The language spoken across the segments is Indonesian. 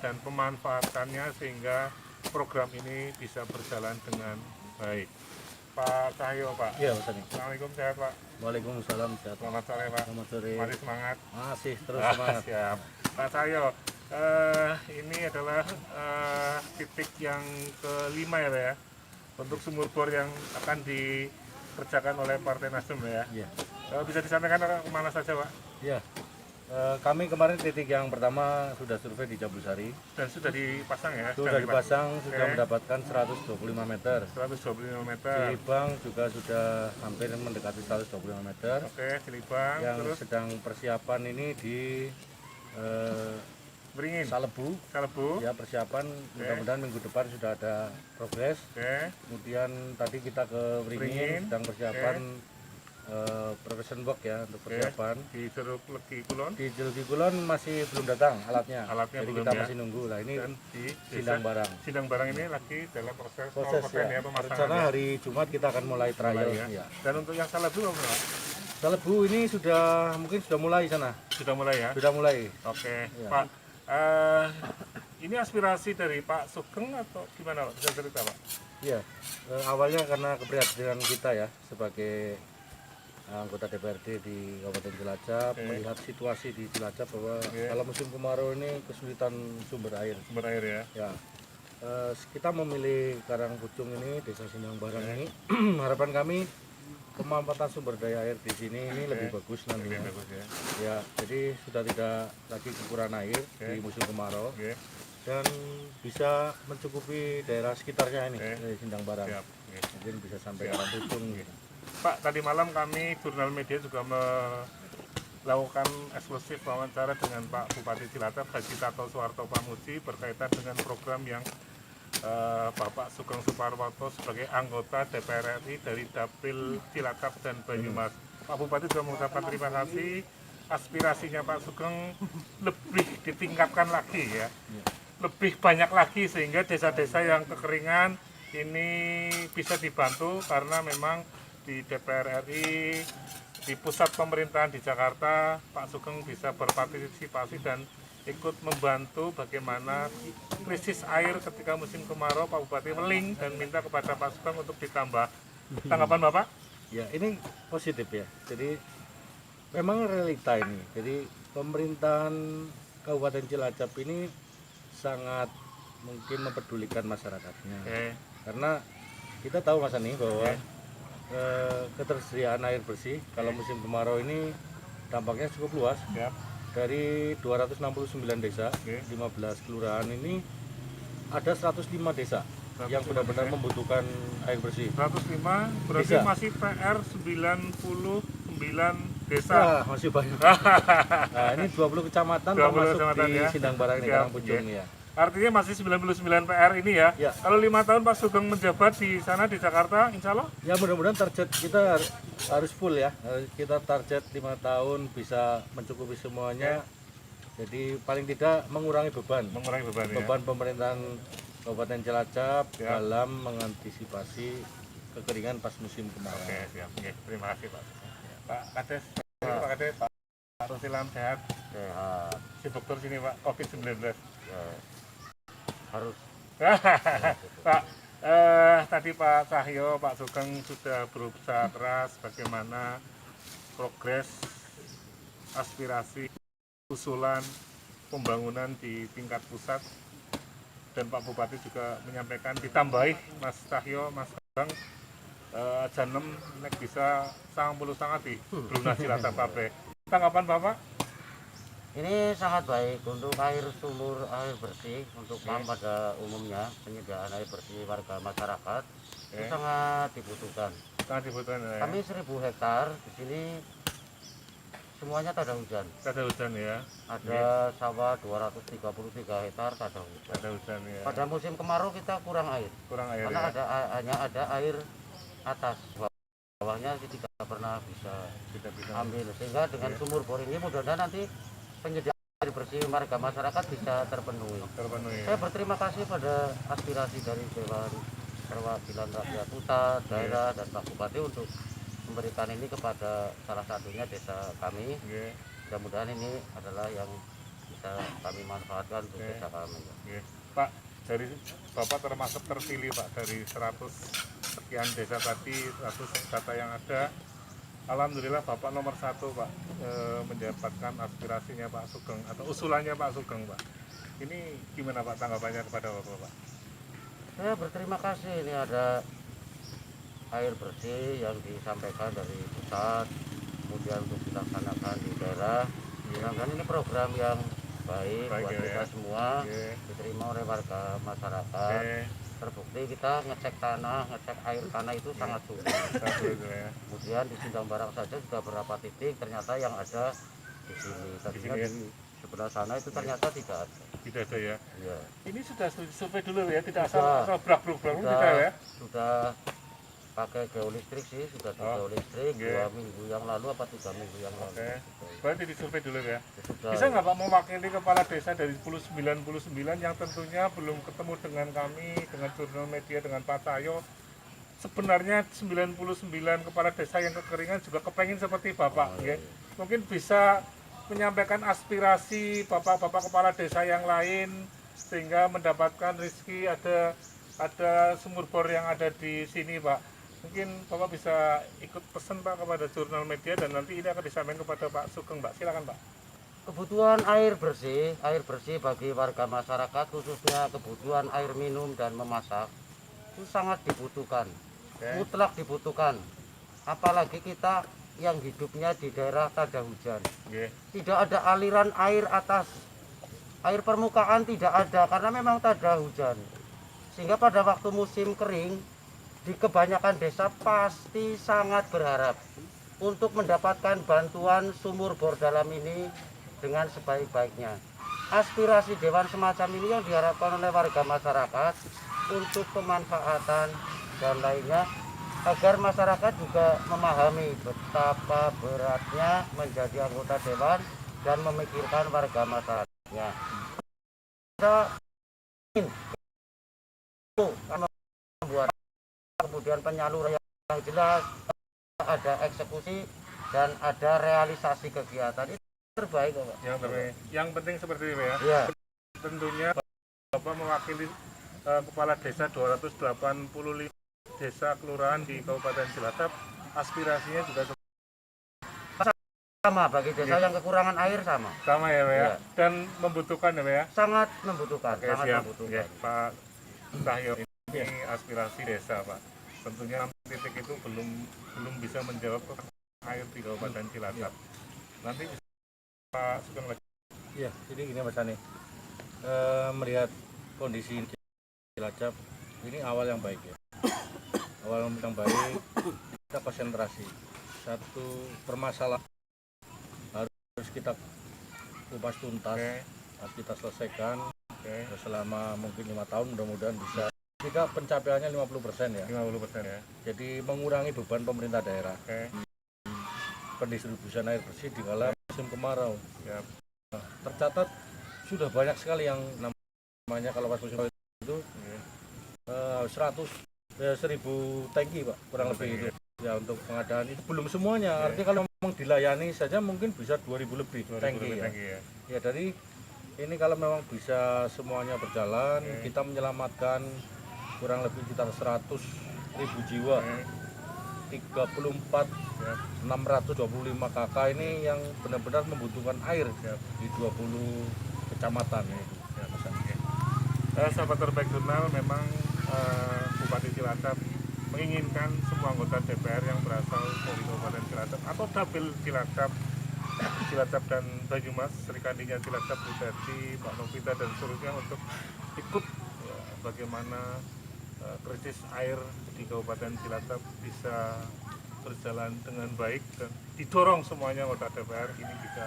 dan pemanfaatannya sehingga program ini bisa berjalan dengan baik. Pak Cahyo, Pak. Iya, Pak. Assalamualaikum, sehat Pak. Waalaikumsalam, sehat. Selamat sore Pak. Selamat sore. Masih semangat. Masih terus semangat. Siap. Pak Cahyo, ini adalah titik yang kelima ya Pak ya, untuk sumur bor yang akan dikerjakan oleh Partai Nasdem ya. Iya. Bisa disampaikan kemana saja Pak? Iya. Kami kemarin titik yang pertama sudah survei di Jabusari. Dan sudah dipasang ya? Sudah dipasang, sudah mendapatkan 125 meter. 125 meter. Cilibang juga sudah hampir mendekati 125 meter. Oke, Cilibang. Yang terus sedang persiapan ini di Beringin. Salebu. Salebu. Ya, persiapan mudah-mudahan minggu depan sudah ada progres. Oke. Kemudian tadi kita ke Beringin, sedang persiapan preparation work ya untuk persiapan. Di Jeruk Legi Kulon. Di Jeruk Kulon masih belum datang alatnya. Jadi belum, kita masih nunggu lah. Ini dan di Sindang Barang. Sindang Barang ini lagi dalam proses ya. pemasangan. Rencana hari Jumat kita akan mulai trial ya. Dan untuk yang Salebu apa? Salebu ini mungkin sudah mulai sana. Sudah mulai ya? Sudah mulai. Oke. Ya. Pak, ini aspirasi dari Pak Sugeng atau gimana Pak? Bisa cerita Pak? Iya. Awalnya karena keprihatinan kita ya sebagai anggota DPRD di Kabupaten Cilacap, melihat situasi di Cilacap bahwa kalau musim kemarau ini kesulitan sumber air. Sumber air ya? Ya. Kita memilih Karangpucung ini, Desa Sindang Barang ini, harapan kami pemanfaatan sumber daya air di sini ini lebih bagus nantinya. Bagus ya. Ya, jadi sudah tidak lagi kekurangan air di musim kemarau dan bisa mencukupi daerah sekitarnya ini, dari Sindang Barang. Mungkin bisa sampai Karangpucung. Pak, tadi malam kami jurnal media juga melakukan eksklusif wawancara dengan Pak Bupati Cilacap Haji Tato Suharto Pamuji berkaitan dengan program yang Bapak Sugeng Suparwoto sebagai anggota DPR RI dari Dapil Cilacap dan Banyumas. Pak Bupati juga mengucapkan terima kasih, aspirasinya Pak Sugeng lebih ditingkatkan lagi ya, lebih banyak lagi sehingga desa-desa yang kekeringan ini bisa dibantu karena memang di DPR RI, di pusat pemerintahan di Jakarta, Pak Sugeng bisa berpartisipasi dan ikut membantu bagaimana krisis air ketika musim kemarau. Pak Bupati meling dan minta kepada Pak Sugeng untuk ditambah. Tanggapan Bapak? Ya, ini positif ya. Jadi memang realita ini. Jadi pemerintahan Kabupaten Cilacap ini sangat mungkin mempedulikan masyarakatnya. Karena kita tahu Mas Ani bahwa ketersediaan air bersih kalau musim kemarau ini dampaknya cukup luas. Dari 269 desa, 15 kelurahan ini ada 105 desa yang benar-benar membutuhkan air bersih. 105 berarti desa. Masih PR 99 desa. Nah, masih banyak. Nah, ini 20 kecamatan termasuk di Sindang Barang ini, Karangpucung ya. Artinya masih 99 PR ini ya. Kalau 5 tahun Pak Sugeng menjabat di sana di Jakarta, insya Allah? Ya mudah-mudahan target kita harus full ya. Kita target 5 tahun bisa mencukupi semuanya. Jadi paling tidak mengurangi beban. Beban pemerintahan Kabupaten Cilacap dalam mengantisipasi kekeringan pas musim kemarau. Oke, siap. Terima kasih Pak. Pak Kades, Pak Kades, Pak Rusilam sehat? Sehat. Si dokter sini Pak, COVID-19. Harus. Pak, tadi Pak Cahyo, Pak Sugeng sudah berusaha keras bagaimana progres aspirasi usulan pembangunan di tingkat pusat, dan Pak Bupati juga menyampaikan ditambahi Mas Cahyo, Mas Sugeng janem nek bisa sangat di Bruna Cilacap kabeh. Tanggapan Bapak? Ini sangat baik untuk sumur air bersih untuk pada umumnya, penyediaan air bersih warga masyarakat itu sangat dibutuhkan. Ya. Kami 1000 hektar di sini semuanya tak ada hujan. Tak ada hujan ya. Ada sawah 233 hektar tak ada hujan. Tak ada hujan ya. Pada musim kemarau kita kurang air. Karena ya. hanya ada air atas, bawahnya tidak pernah bisa ambil. Sehingga dengan sumur bor ini mudah-mudahan nanti penyediaan air bersih warga masyarakat bisa terpenuhi. Saya berterima kasih pada aspirasi dari Dewan Perwakilan Rakyat Pusat, daerah, dan Pak Bupati untuk memberikan ini kepada salah satunya desa kami. Mudah-mudahan ini adalah yang bisa bisa kami manfaatkan untuk Oke. desa kami. Oke. Pak, dari Bapak termasuk terpilih Pak dari 100 sekian desa tadi, 100 data yang ada. Alhamdulillah Bapak nomor 1 Pak, mendapatkan aspirasinya Pak Sugeng atau usulannya Pak Sugeng Pak. Ini gimana Pak tanggapannya kepada Bapak Pak? Saya berterima kasih ini ada air bersih yang disampaikan dari pusat, kemudian untuk dilaksanakan di daerah. Mudah-mudahan ini program yang baik buat ya, kita ya. semua, Oke. diterima oleh warga masyarakat. Oke. Terbukti kita ngecek tanah, ngecek air tanah itu sangat sulit. Satu itu ya. Kemudian di Sindang Barang saja sudah berapa titik ternyata yang ada di sini. Tadinya sini ya. di sebelah sana itu ternyata tidak ada. Tidak ada ya. Ya. Ini sudah survei dulu ya, tidak Sudah. asal brak-brak tidak ya. Sudah pakai geolistrik sih, sudah di geolistrik oke. 2 minggu yang lalu apa 3 minggu yang lalu. Oke. Berarti disurvei dulu ya. Sudah. Bisa nggak Pak mewakili kepala desa dari 99 yang tentunya belum ketemu dengan kami, dengan jurnal media, dengan Pak Cahyo. Sebenarnya 99 kepala desa yang kekeringan juga kepengen seperti Bapak. Ya. Mungkin bisa menyampaikan aspirasi Bapak-Bapak kepala desa yang lain sehingga mendapatkan rezeki, ada sumur bor yang ada di sini Pak. Mungkin Bapak bisa ikut pesan Pak kepada jurnal media dan nanti ini akan disampaikan kepada Pak Sugeng Pak. Silakan Pak. Kebutuhan air bersih bagi warga masyarakat khususnya kebutuhan air minum dan memasak itu sangat dibutuhkan, mutlak dibutuhkan. Apalagi kita yang hidupnya di daerah tanda hujan, tidak ada aliran air atas, air permukaan tidak ada karena memang tanda hujan. Sehingga pada waktu musim kering di kebanyakan desa pasti sangat berharap untuk mendapatkan bantuan sumur bor dalam ini dengan sebaik-baiknya. Aspirasi dewan semacam ini yang diharapkan oleh warga masyarakat untuk pemanfaatan dan lainnya agar masyarakat juga memahami betapa beratnya menjadi anggota dewan dan memikirkan warga masyarakatnya. Kita ingin membuat kemudian penyaluran yang jelas, ada eksekusi dan ada realisasi kegiatan itu terbaik Pak. Yang terbaik. Yang penting seperti itu ya. Ya. Tentunya Bapak mewakili kepala desa 285 desa kelurahan di Kabupaten Cilacap. Aspirasinya juga Sama bagi desa yang kekurangan air sama. sama ya Pak ya. Ya. Dan membutuhkan ya Pak ya. Sangat membutuhkan, Oke, sangat siap. membutuhkan. Oke, Pak Cahyo, ini aspirasi desa Pak. Tentunya titik itu belum bisa menjawab air di Kabupaten Cilacap. Nanti Pak Sugeng lagi. Iya, jadi gini Mas Ani, melihat kondisi Cilacap, ini awal yang baik ya. Awal yang baik, kita konsentrasi. Satu permasalahan harus kita kupas tuntas, harus kita selesaikan. Selama mungkin 5 tahun mudah-mudahan bisa. Kita pencapaiannya 50% ya. 50% ya. Jadi mengurangi beban pemerintah daerah. Pendistribusian air bersih di kala musim kemarau. Ya. Nah, tercatat sudah banyak sekali yang namanya kalau pas musim itu 1000 tangki Pak, kurang lebih itu. Ya untuk pengadaan itu belum semuanya. Artinya kalau memang dilayani saja mungkin bisa 2000 lebih tangki ya. Ya dari ini kalau memang bisa semuanya berjalan, kita menyelamatkan kurang lebih sekitar 100.000 jiwa. 34.625 KK ini yang benar-benar membutuhkan air di 20 kecamatan itu. Sahabat terbaik jurnal, memang Bupati Cilacap menginginkan semua anggota DPR yang berasal dari Kabupaten Cilacap atau dapil Cilacap dan Banyumas, Serikandinya Cilacap, Bupati, Pak Novita dan seluruhnya untuk ikut bagaimana krisis air di Kabupaten Cilacap bisa berjalan dengan baik dan didorong semuanya anggota DPR ini bisa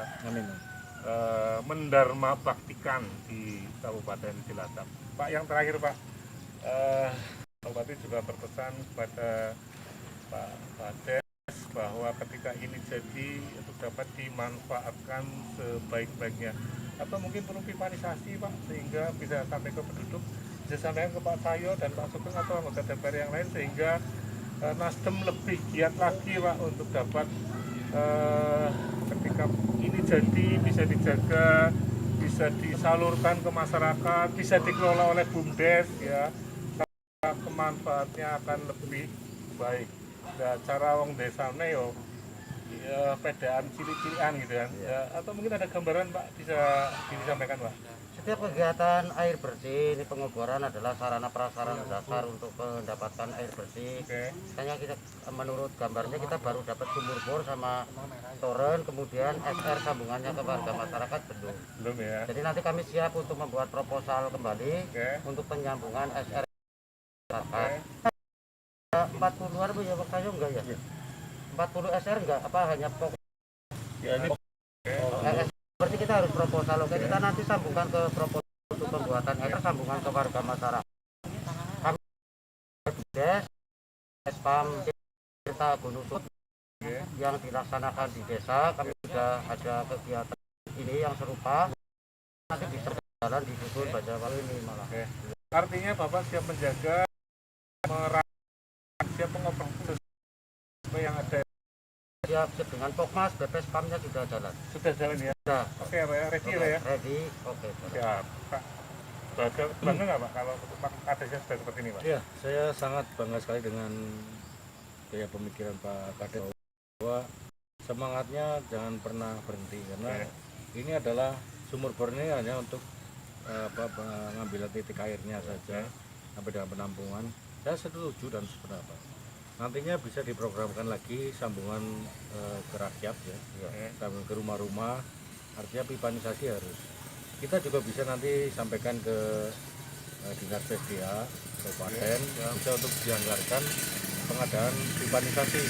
mendarma baktikan di Kabupaten Cilacap. Pak, yang terakhir Pak, Bupati juga berpesan kepada Pak Kades bahwa ketika ini jadi untuk dapat dimanfaatkan sebaik-baiknya, atau mungkin perlu pipanisasi Pak sehingga bisa sampai ke penduduk, bisa sampaikan ke Pak Cahyo dan Pak Sugeng atau anggota DPR yang lain sehingga Nasdem lebih giat lagi Pak untuk dapat ketika ini jadi bisa dijaga bisa disalurkan ke masyarakat, bisa dikelola oleh BUMDes ya, kemanfaatnya akan lebih baik. Nah, cara wong desane yo ya pedaan cilik-cilikan gitu kan. Ya, atau mungkin ada gambaran Pak bisa disampaikan Pak. Setiap kegiatan air bersih, ini pengeboran adalah sarana prasarana dasar untuk mendapatkan air bersih. Oke. Makanya kita menurut gambarnya kita baru dapat sumur bor sama toren, kemudian SR sambungannya ke warga masyarakat belum. Belum ya. Jadi nanti kami siap untuk membuat proposal kembali untuk penyambungan SR masyarakat. 40-an Bu ya Pak Kayu enggak ya? 40 SR enggak apa hanya pokok. Ya ini Berarti kita harus proposal, oke? Kita nanti sambungkan ke proposal untuk pembuatan SR sambungan ke warga masyarakat. Kami des spam desa Gunung Sud yang dilaksanakan di desa, kami sudah ada kegiatan ini yang serupa. Nanti bisa jalan di dusun Bajawal ini malah. Artinya Bapak siap menjaga, siap mengoperasikan yang ada. Siap dengan Pokmas, BPS PAM-nya sudah jalan. Sudah jalan ya? Sudah. Oke Pak ya, ready lah ya? Ready, oke. Siap Pak. Bangga nggak Pak kalau adanya sudah seperti ini Pak? ya, saya sangat bangga sekali dengan gaya pemikiran Pak Kades bahwa semangatnya jangan pernah berhenti karena ini adalah sumur bor ini hanya untuk pengambilan titik airnya saja sampai dengan penampungan. Saya setuju dan sependapat. Nantinya bisa diprogramkan lagi sambungan ke rakyat ya, sambungan ke rumah-rumah. Artinya pipanisasi harus. Kita juga bisa nanti sampaikan ke dinas PSDA, kabupaten, bisa untuk dianggarkan pengadaan pipanisasi.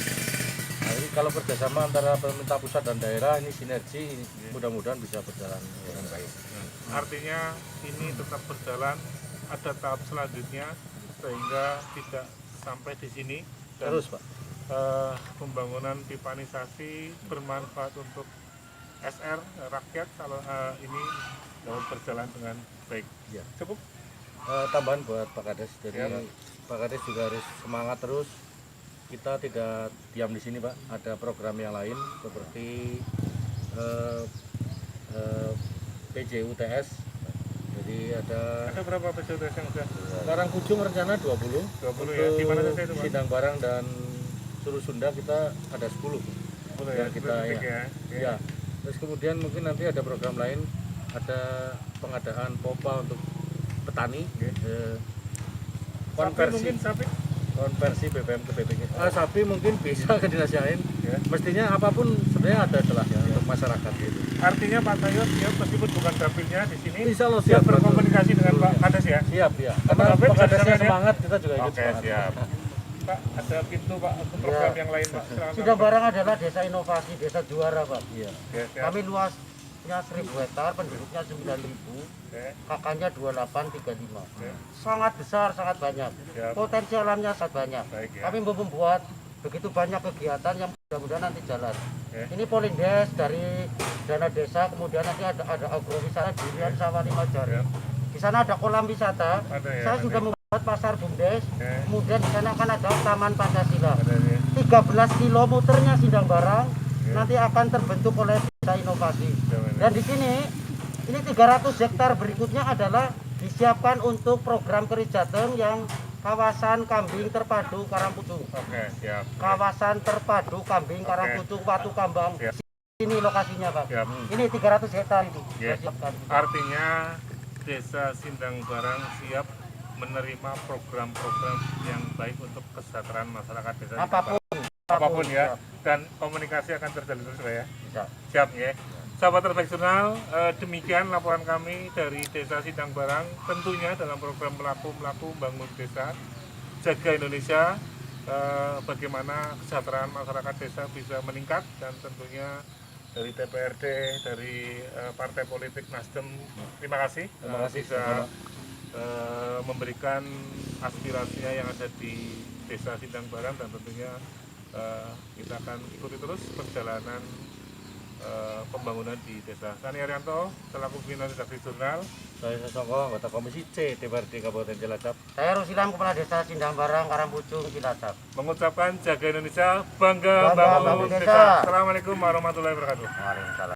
Nah, ini kalau kerjasama antara pemerintah pusat dan daerah ini sinergi, mudah-mudahan bisa berjalan dengan baik. Artinya ini tetap berjalan, ada tahap selanjutnya sehingga tidak sampai di sini. Dan, Terus Pak. Pembangunan pipanisasi bermanfaat untuk SR rakyat kalau ini dapat berjalan dengan baik. Ya. Cukup. Tambahan buat Pak Kades, jadi Pak Kades juga harus semangat terus. Kita tidak diam di sini Pak, ada program yang lain seperti PJUTS. Jadi ada berapa PJUTS yang sudah? Karangkujung rencana 20 ya. Di mana saja itu Pak? Sindang Barang dan Suruh Sunda kita ada 10 yang kita ya. Terus kemudian mungkin nanti ada program lain, ada pengadaan pompa untuk petani, konversi BBM ke BBM. Sapi mungkin bisa ke dinas yang lain. Mestinya apapun sebenarnya ada celahnya untuk masyarakat gitu. Artinya Pak Tayo siap meskipun bukan dapilnya di sini. Insya Allah siap berkomunikasi dengan Pak Kades ya. Siap ya. Karena Pak Kadesnya semangat, kita juga ikut semangat. Siap. Pak, ada pintu Pak untuk program yang lain Pak. Sindang Barang adalah desa inovasi, desa juara Pak. Iya. Kami luasnya 1000 hektar, penduduknya 9.000, kakaknya 2835. Sangat besar, sangat banyak. Potensi alamnya sangat banyak. Kami membuat begitu banyak kegiatan yang mudah-mudahan nanti jalan. Ini Polindes dari dana desa, kemudian nanti ada agrowisata Durian Sawah Limajari. Di sana ada kolam wisata. Saya sudah membuat pasar BUMDes. Kemudian di sana akan ada Taman Pancasila. 13 kilometernya Sindang Barang nanti akan terbentuk oleh desa inovasi. Dan di sini ini 300 hektar berikutnya adalah disiapkan untuk program Kerijateng yang kawasan kambing terpadu Karangpucung. Siap. Kawasan terpadu kambing Karangpucung Watu Kambang. Ini lokasinya Pak. Ini 300 hektar itu. Artinya Desa Sindang Barang siap menerima program-program yang baik untuk kesejahteraan masyarakat desa. Apapun ya. Dan komunikasi akan terjalin terus ya. Siap ya. Sahabat Terbaik Jurnal, demikian laporan kami dari Desa Sindang Barang, tentunya dalam program Melaku Bangun Desa, Jaga Indonesia, bagaimana kesejahteraan masyarakat desa bisa meningkat, dan tentunya dari DPRD, dari partai politik Nasdem, terima kasih bisa memberikan aspirasinya yang ada di Desa Sindang Barang, dan tentunya kita akan ikuti terus perjalanan pembangunan di desa. Sani Arianto, selaku pimpinan redaksi jurnal. Saya Sosoko, anggota Komisi C DPRD Kabupaten Cilacap. Saya Rusilam, Kepala Desa Sindang Barang, Karangpucung, Cilacap. Mengucapkan jaga Indonesia, bangga bangun desa. Assalamualaikum warahmatullahi wabarakatuh. Waalaikumsalam.